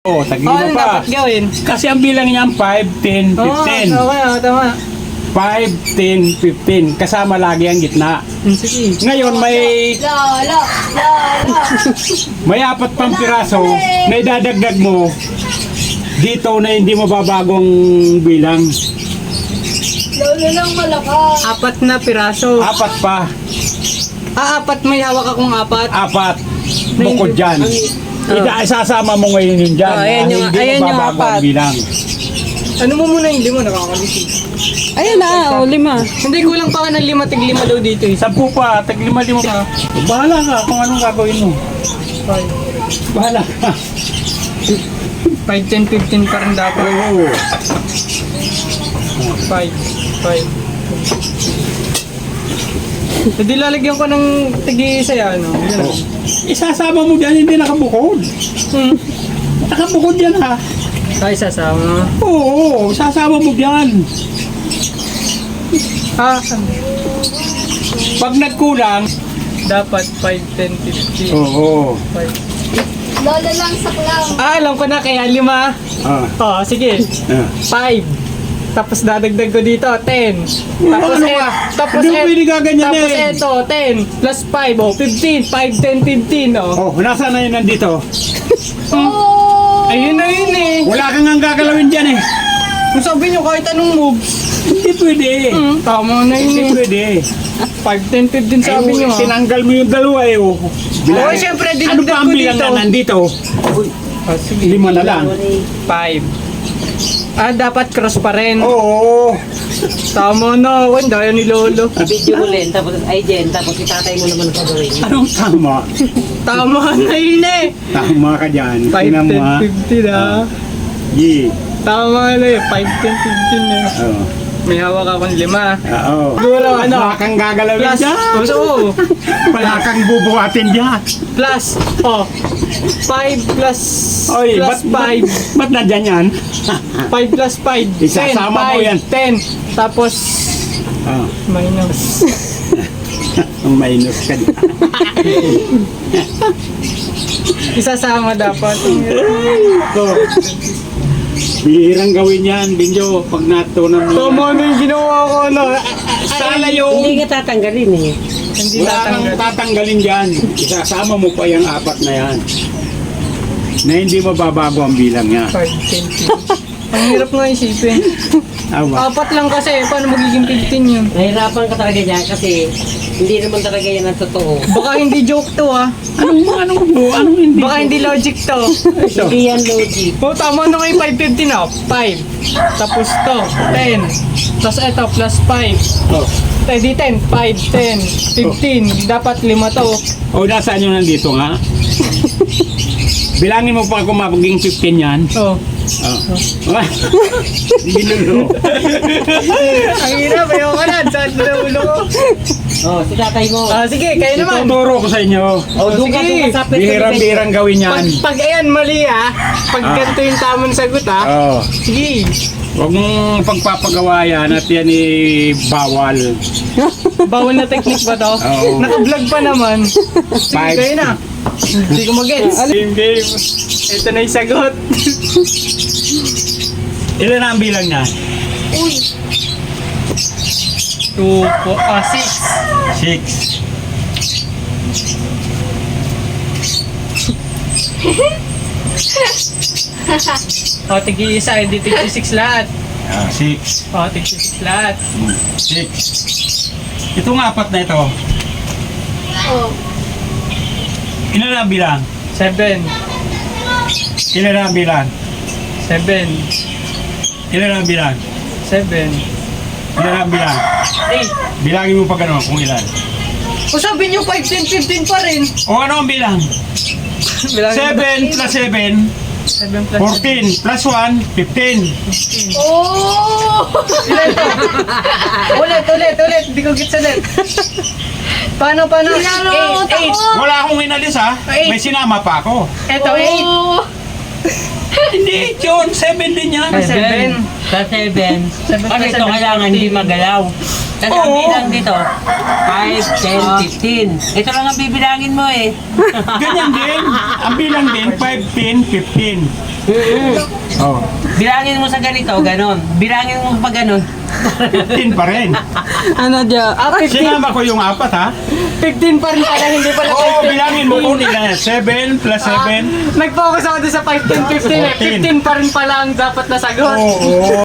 Oo, tagilid Ano pa. dapat gawin? Kasi ang bilang niya 5, 10, 15. Tama. 5, 10, 15. Kasama lagi ang gitna. Sige. Ngayon Lolo! may 4 pang piraso na idadagdag mo dito na hindi mababagong bilang. Lolo lang malakas. 4 na piraso. 4 pa. 4 may hawak akong 4. 4. Bukod dyan. Isasama mo ngayon yun dyan. Ayan yung- hindi ayan yung mababago ang 4. bilang. Ano mo muna yung 5 nakakalisig. Ayun na, 5. Hindi kulang pa ka ng 5, tig 5 daw dito eh. 10 pa, tag 5 pa. Bahala ka kung anong gagawin mo. 5, Bahala ka. 10, 15 pa rin dapat. Oo. 5. Hindi lalagyan ko ng tig-isa yan. Oh. Isasama mo dyan, hindi nakabukod. Nakabukod yan ha. Ay, sasama. Oo, sasama mo dyan. Pag nagkulang, Dapat 5, 10, 15. oo. 5. Lolo lang saklaw. Alam ko na kaya 5. Sige. 5. Tapos dadagdag ko dito, 10. Tapos Ano ka? tapos Hindi mo pwede gaganyan tapos eh. ito, 10 plus 5, 15. 5, 10, 15, Oh, nasaan na yun nandito? Oh! Ayun na yun eh. Wala kang ang gagalawin dyan eh. Kung sabi nyo kahit anong moves. Hindi pwede. Tama na Hindi yun eh. pwede. 5, 10, 15 sabi nyo. Tinanggal mo yung dalawa eh. Oh. Oo, syempre, Ano dinagdag ba ang ko bilang dito. na nandito? Sige. 5 na lang. 5. Dapat cross pa rin. Oo. Tama na. Wala yan ni Lolo. Video mo rin, tapos ay Jen, tapos itatay mo naman ang gagawin. Anong tama? Tama na yun eh. Tama ka dyan. 5, Tingnan mo, 10, ha? 15 ah. Yeah. Tama na eh. 5, 10, 15 eh. Oo. May hawak akong 5. Oo. Siguro ano? Wala kang gagalawin Plus. dyan. Oo. Wala kang bubuhatin dyan. Plus. 5 plus Oy, plus 5. ba't nandyan yan? 5 plus 5. Isasama mo yan. 10. Tapos Oh, minus. ang minus ka dyan. Isasama dapat. So, bihirang gawin yan, Binjo, pag natunan mo. Tama na yung ginawa ko ano. Sana yung Hindi ka tatanggalin eh. Hindi wala kang tatanggal. tatanggalin dyan. Isasama mo pa yung 4 na yan. Na hindi mababago ang bilang niya. 5, 10, 15. Ang hirap nga isipin. Awa. 4 lang kasi. Paano magiging 15 yun? Nahirapan ka talaga dyan kasi hindi naman talaga yan ang totoo. Baka hindi joke to ah. Anong hindi? Baka hindi logic to. Ito. Hindi yan logic. Tama na kayo 515 na. 5. Tapos to, 10. Tapos ito, plus 5. Oh. Di 10, 5, 10, 15. Dapat 5 to. O, nasaan yung nandito nga? Bilangin mo pa kung magiging 15 yan. Oh. Oh. Binulo. Ang hirap, ayoko na. Saan na ulo ko? Oh, si tatay mo. Sige, kayo naman. Ituturo ko sa inyo. Oh, doon ka sige. sa Bihirang-bihirang gawin yan. Pag ayan, mali ah. Pag ganito yung tamang sagot ah. Oh. Sige. Huwag mong pagpapagawa yan at yan bawal. Bawal na technique ba to? Oo. Naka-vlog pa naman. Sige, 5. kayo na. Hindi ko mag-gets. Game, game. Ito na yung sagot. Ilan na ang bilang niya? 2, 6. 6. Tigi-isa, hindi tigi-6 lahat. 6. Tigi-6 lahat. 6. Itong 4 na ito. Oh. Ilan na ang bilang? 7. Ilan na ang bilang? 7. Ilan na ang bilang? 7. Ilan na ang bilang? 8. Bilangin mo pa gano'n kung ilan. O sabi niyo 5, 10, 15 pa rin. O ano ang bilang? 7 plus 7, 7 plus 14 plus 1, 15. Oh! Ulit. Hindi ko gets ulit. Paano? Nalulungkot 8. ako. Wala akong inalis ha. May sinama pa ako. Ito, 8. Oh! Hindi, yun. 7 din yan. 7. Sa 7. Seven Kasi plus ito seven, kailangan hindi 15. magalaw. Kasi ang bilang dito, 5, 10, 15. Ito lang ang bibilangin mo eh. Ganyan din. Ang bilang din, 5, 10, 15. Oh, Bilangin mo sa ganito, ganon. Bilangin mo pa ganon. 15 pa rin. Ano dyan? 15. Sinama ko yung 4 ha. 15 pa rin pala, hindi pala Oo, 5, 10. bilangin mo kung ilan. 7 plus 7. Nag-focus ako doon sa 5, 10, 15 eh. 15 pa rin pala ang dapat na sagot. Oo.